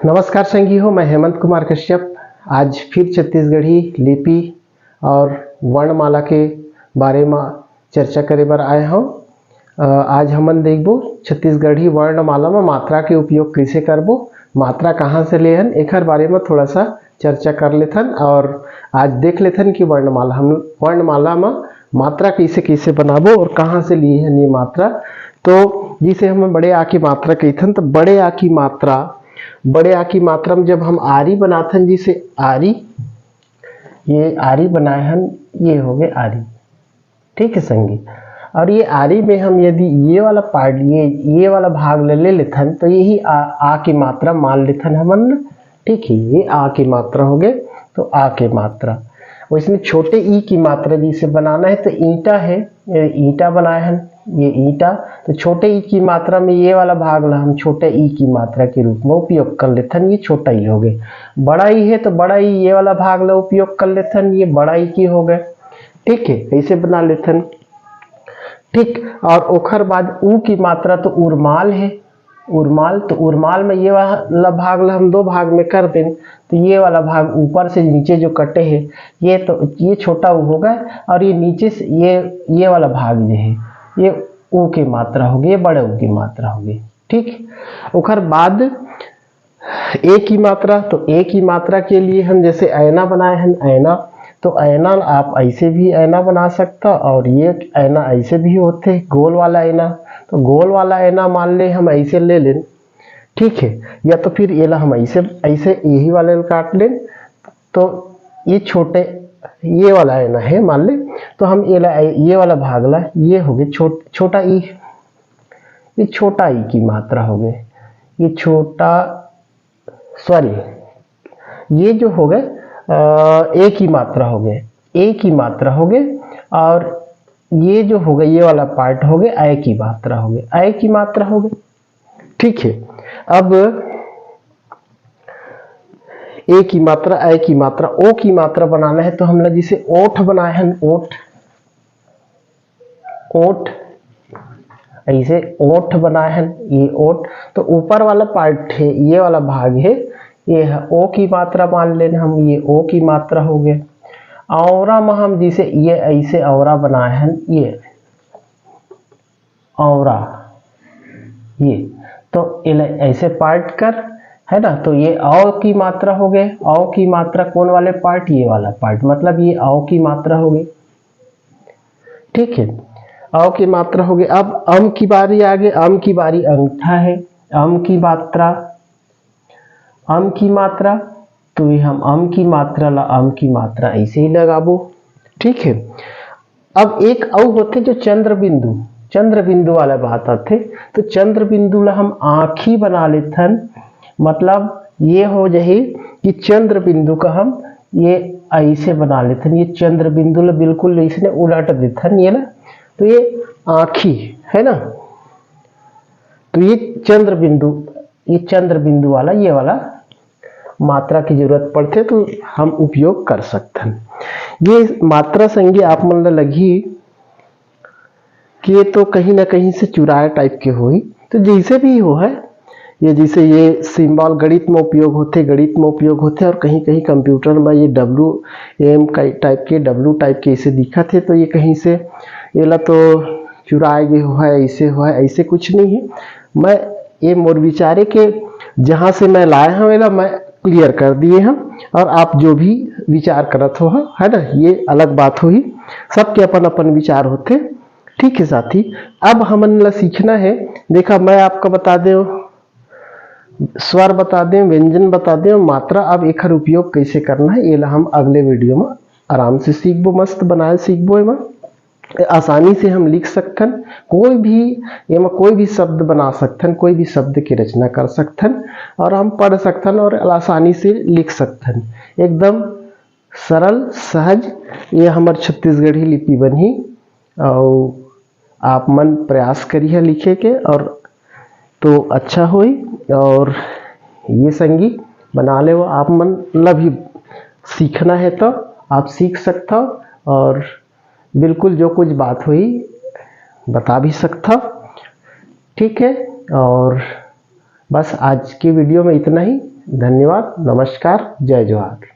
नमस्कार संगी हो, मैं हेमंत कुमार कश्यप आज फिर छत्तीसगढ़ी लिपि और वर्णमाला के बारे में चर्चा करे बर आए हूँ। आज हमन देखबो छत्तीसगढ़ी वर्णमाला में मात्रा के उपयोग कैसे करबो, मात्रा कहाँ से लेहन, एकर बारे में थोड़ा सा चर्चा कर लेथन और आज देख लेथन कि वर्णमाला में मात्रा कैसे कैसे बनाबो और कहाँ से लिए हन ये मात्रा। तो जिसे हम बड़े आ की मात्रा कहथन, तो बड़े आ की मात्रा में जब हम आरी बनाथन, जिसे आरी, ये आरी बनाए हन, ये हो गए आरी, ठीक है संगी। और ये आरी में हम यदि ये वाला पार्ट, ये वाला भाग ले लेथन, तो यही आ की मात्रा मान लेथन हमन, ठीक है। ये आ की मात्रा हो गए, तो आ की मात्रा। वैसे छोटे ई की मात्रा जिसे बनाना है, तो ईंटा है, ईंटा बनाए हैं, ये ईंटा, तो छोटे ई की मात्रा में ये वाला भाग ला हम छोटे ई की मात्रा के रूप में उपयोग कर लेथन, ये छोटा ई हो गए। बड़ा ई है तो बड़ा ई ये वाला भाग ला उपयोग कर लेथन, ये बड़ा ई की हो गए, ठीक है। ऐसे बना लेथन, ठीक। और ओखर बाद ऊ की मात्रा तो उर्माल है, उर्माल, तो उर्माल में ये वाला भाग ला हम दो भाग में कर दें, तो ये वाला भाग ऊपर से नीचे जो कटे हैं, ये तो ये छोटा ऊ होगा, और ये नीचे से ये वाला भाग जो है, ये ऊ की मात्रा होगी, ये बड़े ऊ की मात्रा होगी, ठीक। उखर बाद ए की मात्रा, तो ए की मात्रा के लिए हम जैसे ऐना बनाए हैं, ऐना, तो ऐना आप ऐसे भी ऐना बना सकता, और ये ऐना ऐसे भी होते, गोल वाला ऐना, तो गोल वाला ऐना मान ले हम ऐसे ले लें, ठीक है। या तो फिर ये ला हम ऐसे यही वाले काट लें, तो ये छोटे ये वाला ऐना है मान ले, तो हम ये वाला भाग ला, ये हो गए छोटा ई, ये छोटा ई की मात्रा हो गए, ये छोटा, सॉरी, ये जो हो गए ए की मात्रा हो गए, ए की मात्रा हो गए, और ये जो हो गए ये वाला पार्ट हो गए ऐ की मात्रा हो गए, ऐ की मात्रा हो गए, ठीक है। अब ए की मात्रा, ऐ की मात्रा, ओ की मात्रा बनाना है, तो हम लोग जिसे ओठ बनाए हैं, ओठ, ओठ, ऐसे ओठ बनाए हैं, ये ओठ, तो ऊपर वाला पार्ट है, ये वाला भाग है, ये है ओ की मात्रा मान लेना हम, ये ओ की मात्रा हो गए। औरा में हम जिसे ये ऐसे औरा बनाए हैं, ये औरा, ये तो ऐसे पार्ट कर, है ना, तो ये औ की मात्रा हो गए। औ की मात्रा कौन वाले पार्ट, ये वाला पार्ट, मतलब ये औ की मात्रा हो गई, ठीक है। औ की मात्रा हो गई। अब अम की बारी आ गई, अम की बारी अंगूठा है, अम की मात्रा, अम की मात्रा, तो ये हम अम की मात्रा ला अम की मात्रा ऐसे ही लगाबो, ठीक है। अब एक औ होते जो चंद्र बिंदु वाला बात आते, तो चंद्र बिंदु ला हम आँखी बना लेथन, मतलब ये हो जाए कि चंद्र बिंदु का हम ये ऐसे बना लेथन, ये चंद्र बिंदु ला बिल्कुल इसने उलट देथन, ये ना, तो ये आँखी है ना, तो ये चंद्र बिंदु वाला ये वाला मात्रा की जरूरत पड़ते तो हम उपयोग कर सकते हैं। ये मात्रा संगी आप मन लगी कि ये तो कहीं ना कहीं से चुराया टाइप के होई, तो जैसे भी हो है, ये जैसे ये सिंबल गणित में उपयोग होते और कहीं कहीं कंप्यूटर में ये WM टाइप के ऐसे दिखा थे, तो ये कहीं से ये ला तो चुराए गए हो है, ऐसे कुछ नहीं है। मैं ये मोर विचारे के जहाँ से मैं लाया हूँ वेला मैं क्लियर कर दिए हम, और आप जो भी विचार करत हो है ना, ये अलग बात हुई, सबके अपन अपन विचार होते, ठीक है साथी। अब हमन ला सीखना है, देखा मैं आपका बता दे, स्वर बता दें, व्यंजन बता दें, मात्रा, अब एक उपयोग कैसे करना है ये ला हम अगले वीडियो में आराम से सीखबो, मस्त बनाए सीखबो, एमा आसानी से हम लिख सकथन, कोई भी शब्द बना सकथन, कोई भी शब्द की रचना कर सकथन, और हम पढ़ सकथन और आसानी से लिख सकथन, एकदम सरल सहज ये हमार छत्तीसगढ़ी लिपि बनी। और आप मन प्रयास करिए लिखे के, और तो अच्छा होई, और ये संगी बना ले वो आप मन ला भी सीखना है तो आप सीख सकता, और बिल्कुल जो कुछ बात हुई बता भी सकता, ठीक है। और बस आज की वीडियो में इतना ही। धन्यवाद, नमस्कार, जय जोहार।